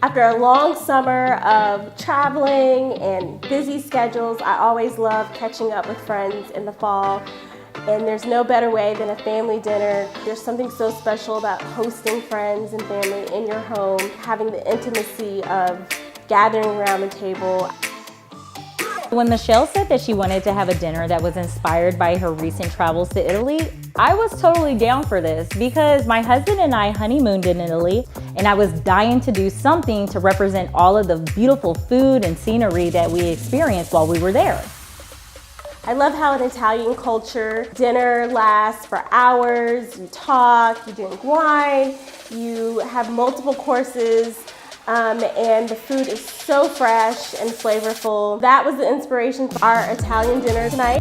After a long summer of traveling and busy schedules, I always love catching up with friends in the fall. And there's no better way than a family dinner. There's something so special about hosting friends and family in your home, having the intimacy of gathering around the table. When Michelle said that she wanted to have a dinner that was inspired by her recent travels to Italy, I was totally down for this because my husband and I honeymooned in Italy, and I was dying to do something to represent all of the beautiful food and scenery that we experienced while we were there. I love how in Italian culture, dinner lasts for hours, you talk, you drink wine, you have multiple courses, and the food is so fresh and flavorful. That was the inspiration for our Italian dinner tonight.